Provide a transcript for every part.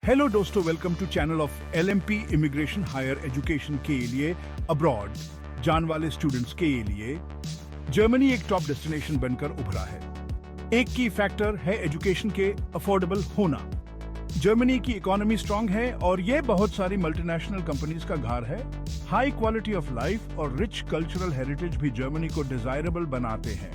Hello दोस्तों, welcome to channel of LMP immigration higher education के लिए अब्रॉड जाने वाले स्टूडेंट्स के लिए जर्मनी एक टॉप डेस्टिनेशन बनकर उभरा है। एक की फैक्टर है एजुकेशन के अफोर्डेबल होना। जर्मनी की इकोनॉमी स्ट्रांग है और ये बहुत सारी मल्टीनेशनल कंपनीज का घर है। हाई क्वालिटी ऑफ लाइफ और रिच कल्चरल हेरिटेज भी जर्मनी को डिजायरेबल बनाते हैं।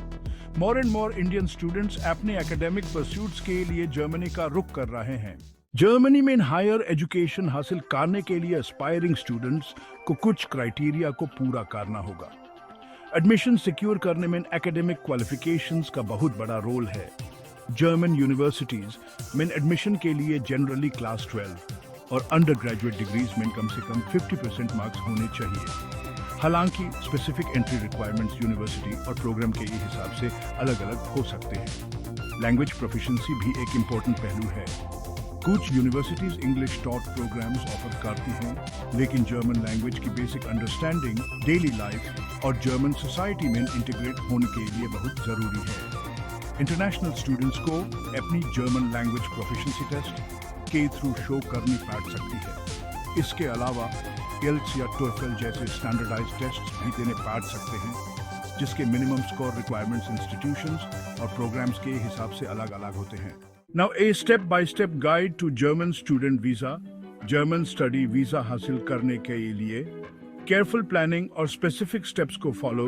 More and more Indian students अपने एकेडमिक परस्यूट्स के लिए जर्मनी का रुख कर रहे हैं। जर्मनी में हायर एजुकेशन हासिल करने के लिए एस्पायरिंग स्टूडेंट्स को कुछ क्राइटेरिया को पूरा करना होगा। एडमिशन सिक्योर करने में एकेडमिक क्वालिफिकेशंस का बहुत बड़ा रोल है। जर्मन यूनिवर्सिटीज में एडमिशन के लिए जनरली क्लास 12 और अंडर ग्रेजुएट डिग्रीज में कम से कम 50% मार्क्स होने चाहिए। हालांकि स्पेसिफिक एंट्री रिक्वायरमेंट्स यूनिवर्सिटी और प्रोग्राम के हिसाब से अलग अलग हो सकते हैं। लैंग्वेज प्रोफिशिएंसी भी एक इम्पोर्टेंट पहलू है। कुछ universities English taught programs offer करती हैं, लेकिन जर्मन लैंग्वेज की बेसिक अंडरस्टैंडिंग डेली लाइफ और जर्मन सोसाइटी में इंटीग्रेट होने के लिए बहुत जरूरी है। इंटरनेशनल स्टूडेंट्स को अपनी जर्मन लैंग्वेज प्रोफिशिएंसी टेस्ट के थ्रू शो करनी पड़ सकती है। इसके अलावा IELTS या TOEFL जैसे स्टैंडर्डाइज्ड टेस्ट भी देने पड़ सकते हैं, जिसके मिनिमम स्कोर रिक्वायरमेंट्स इंस्टीट्यूशंस और प्रोग्राम्स के हिसाब से अलग अलग होते हैं। Now a step-by-step guide to German student visa, German study visa हासिल करने के लिए केयरफुल प्लानिंग और स्पेसिफिक स्टेप्स को फॉलो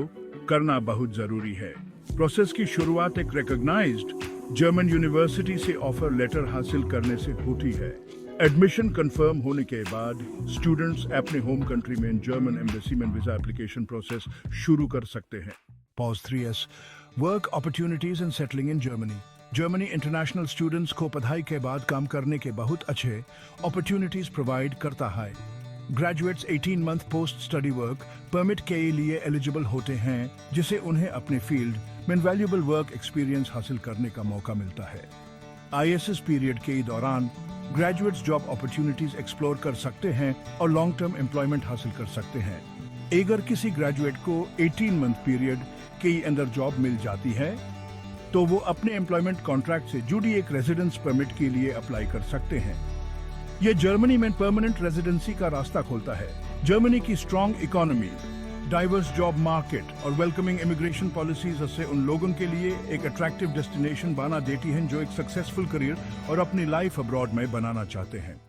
करना बहुत जरूरी है। प्रोसेस की शुरुआत एक रिकॉग्नाइज्ड जर्मन यूनिवर्सिटी से ऑफर लेटर हासिल करने से होती है। एडमिशन कंफर्म होने के बाद स्टूडेंट्स अपने होम कंट्री में जर्मन एम्बेसी में वीजा एप्लीकेशन प्रोसेस शुरू कर सकते हैं। Pause 3S work opportunities and settling in Germany. Germany international students को पढ़ाई के बाद काम करने के बहुत अच्छे अपॉर्चुनिटीज प्रोवाइड करता है। Graduates 18 month post study work permit के लिए एलिजिबल होते हैं, जिसे उन्हें अपने फील्ड में वैल्यूएबल वर्क एक्सपीरियंस हासिल करने का मौका मिलता है। ISS पीरियड के दौरान ग्रेजुएट्स जॉब अपॉर्चुनिटीज एक्सप्लोर कर सकते हैं और लॉन्ग टर्म एम्प्लॉयमेंट हासिल कर सकते हैं। अगर किसी ग्रेजुएट को 18 मंथ पीरियड के अंदर जॉब मिल जाती है, तो वो अपने एम्प्लॉयमेंट कॉन्ट्रैक्ट से जुड़ी एक रेजिडेंस परमिट के लिए अप्लाई कर सकते हैं। ये जर्मनी में परमानेंट रेजिडेंसी का रास्ता खोलता है। जर्मनी की strong economy, diverse job market और वेलकमिंग इमिग्रेशन पॉलिसीज से उन लोगों के लिए एक अट्रैक्टिव डेस्टिनेशन बना देती हैं जो एक सक्सेसफुल करियर और अपनी लाइफ अब्रॉड में बनाना चाहते हैं।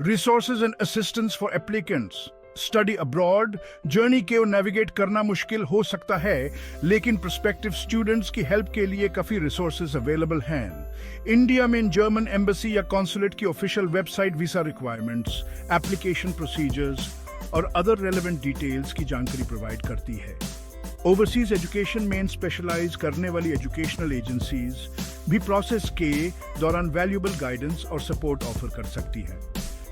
Resources and assistance for applicants. Study abroad journey को नेविगेट करना मुश्किल हो सकता है, लेकिन प्रोस्पेक्टिव स्टूडेंट्स की हेल्प के लिए काफी रिसोर्सेज अवेलेबल हैं। इंडिया में जर्मन एम्बेसी या कॉन्सुलेट की official website visa requirements, application procedures और अदर रेलेवेंट डिटेल्स की जानकारी प्रोवाइड करती है। ओवरसीज एजुकेशन में स्पेशलाइज करने वाली एजुकेशनल एजेंसीज भी प्रोसेस के दौरान वैल्यूएबल गाइडेंस और सपोर्ट ऑफर कर सकती है।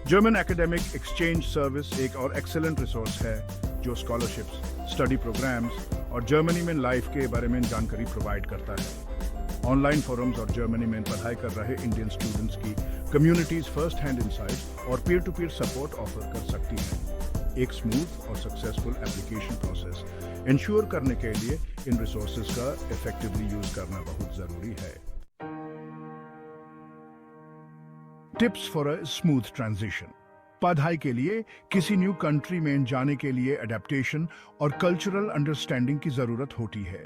जर्मन एकेडमिक एक्सचेंज सर्विस एक और एक्सेलेंट रिसोर्स है जो स्कॉलरशिप्स, स्टडी प्रोग्राम्स और जर्मनी में लाइफ के बारे में जानकारी प्रोवाइड करता है। ऑनलाइन फोरम्स और जर्मनी में पढ़ाई कर रहे इंडियन स्टूडेंट्स की कम्युनिटीज फर्स्ट हैंड इंसाइट और peer to peer support offer कर सकती है। एक स्मूथ और सक्सेसफुल एप्लीकेशन प्रोसेस इंश्योर करने के लिए इन रिसोर्सेज का इफेक्टिवली यूज करना बहुत जरूरी है। Tips for a smooth transition. पढ़ाई के लिए किसी न्यू कंट्री में जाने के लिए अडेप्टेशन और कल्चरल अंडरस्टैंडिंग की जरूरत होती है।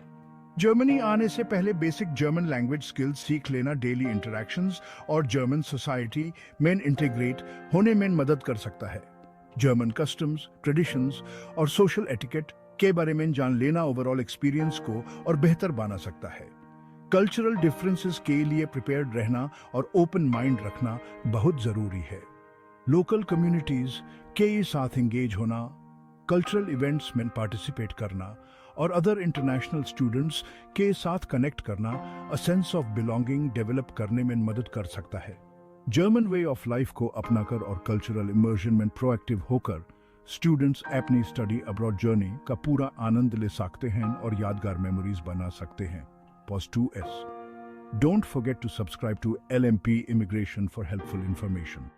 जर्मनी आने से पहले बेसिक जर्मन लैंग्वेज स्किल्स सीख लेना डेली इंटरैक्शंस और जर्मन सोसाइटी में इंटीग्रेट होने में मदद कर सकता है। जर्मन कस्टम्स, ट्रेडिशंस और सोशल एटिकेट के बारे में जान लेना ओवरऑल एक्सपीरियंस को और बेहतर बना सकता है। कल्चरल डिफरेंसेस के लिए प्रिपेयर्ड रहना और ओपन माइंड रखना बहुत जरूरी है। लोकल कम्युनिटीज के साथ एंगेज होना, कल्चरल इवेंट्स में पार्टिसिपेट करना और अदर इंटरनेशनल स्टूडेंट्स के साथ कनेक्ट करना a sense of belonging develop करने में मदद कर सकता है। जर्मन वे ऑफ लाइफ को अपनाकर और कल्चरल इमर्जन में प्रोएक्टिव होकर स्टूडेंट्स अपनी स्टडी अब्रॉड जर्नी का पूरा आनंद ले सकते हैं और यादगार मेमोरीज बना सकते हैं। Pause 2S. Don't forget to subscribe to LMP Immigration for helpful information.